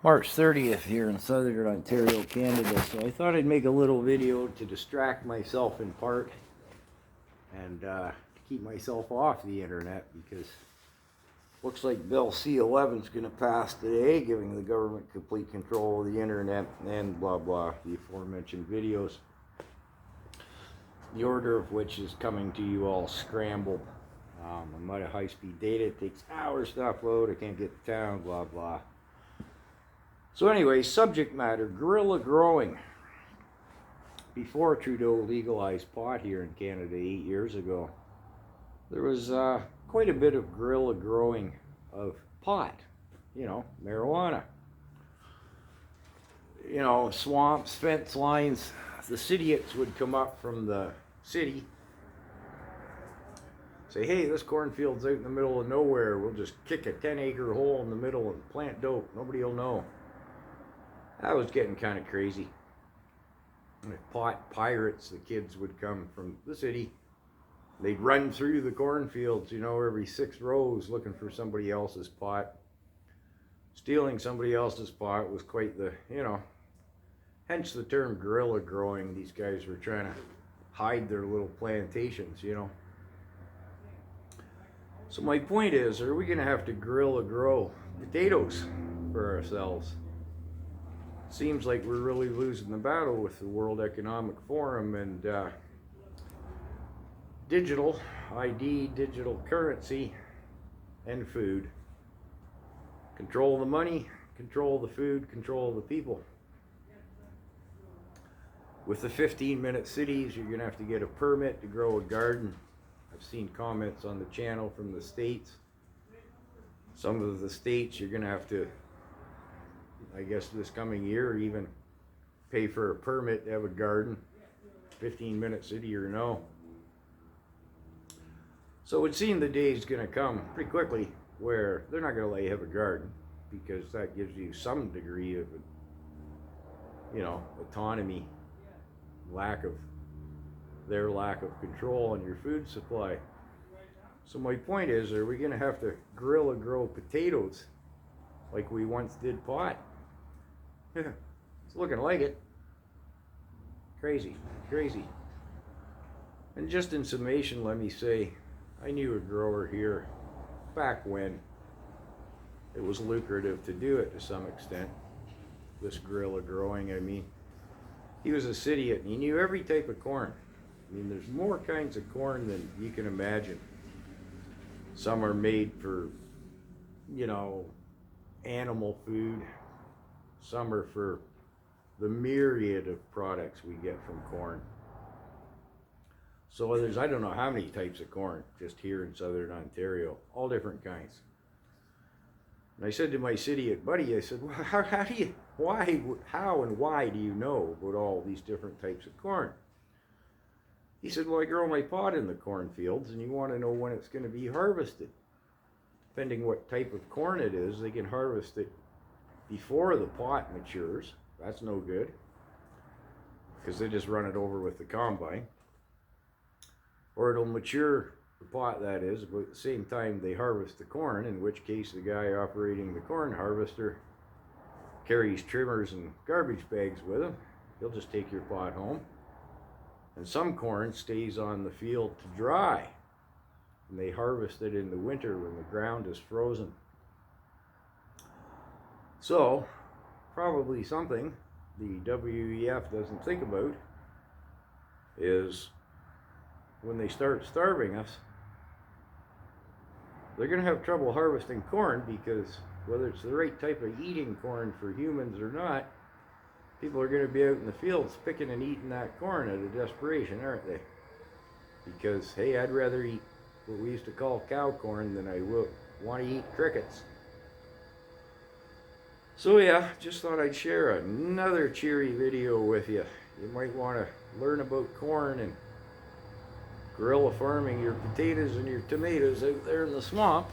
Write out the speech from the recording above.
March 30th here in southern Ontario, Canada. So I thought I'd make a little video to distract myself in part and to keep myself off the internet, because looks like Bill C-11 is going to pass today, giving the government complete control of the internet and blah blah, the aforementioned videos. The order of which is coming to you all scrambled. I'm out of high-speed data. It takes hours to upload. I can't get to town, blah blah. So anyway, subject matter, guerrilla growing. Before Trudeau legalized pot here in Canada 8 years ago, there was quite a bit of guerrilla growing of pot, marijuana. Swamps, fence lines. The idiots would come up from the city, say, hey, this cornfield's out in the middle of nowhere. We'll just kick a 10-acre hole in the middle and plant dope. Nobody will know. That was getting kind of crazy. Pot pirates, the kids would come from the city. They'd run through the cornfields, every 6 rows looking for somebody else's pot. Stealing somebody else's pot was quite the, hence the term guerrilla growing. These guys were trying to hide their little plantations, So my point is, are we going to have to guerrilla grow potatoes for ourselves? Seems like we're really losing the battle with the World Economic Forum and digital ID, digital currency, and food. Control the money, control the food, control the people. With the 15-minute cities, you're going to have to get a permit to grow a garden. I've seen comments on the channel from the states. Some of the states, you're going to have to, I guess this coming year, even pay for a permit to have a garden, 15-minute city or no. So it would seem the day is going to come pretty quickly where they're not going to let you have a garden, because that gives you some degree of, autonomy, lack of control on your food supply. So my point is, are we going to have to guerrilla grow potatoes like we once did pot? It's looking like it. Crazy. And just in summation, let me say, I knew a grower here back when it was lucrative to do it to some extent. This guerrilla growing, he was a citiot and he knew every type of corn. There's more kinds of corn than you can imagine. Some are made for, animal food. Some are for the myriad of products we get from corn. So there's, I don't know how many types of corn just here in southern Ontario, all different kinds. And I said to my citiot buddy, I said, well, how and why do you know about all these different types of corn? He said, well, I grow my pot in the cornfields, and you want to know when it's going to be harvested. Depending what type of corn it is, they can harvest it before the pot matures. That's no good, because they just run it over with the combine. Or it'll mature, the pot that is, about the same time they harvest the corn, in which case the guy operating the corn harvester carries trimmers and garbage bags with him. He'll just take your pot home. And some corn stays on the field to dry, and they harvest it in the winter when the ground is frozen. So, probably something the WEF doesn't think about is when they start starving us, they're going to have trouble harvesting corn, because whether it's the right type of eating corn for humans or not, people are going to be out in the fields picking and eating that corn out of desperation, aren't they? Because, hey, I'd rather eat what we used to call cow corn than I will want to eat crickets. So yeah, just thought I'd share another cheery video with you. You might want to learn about corn and guerrilla farming your potatoes and your tomatoes out there in the swamp.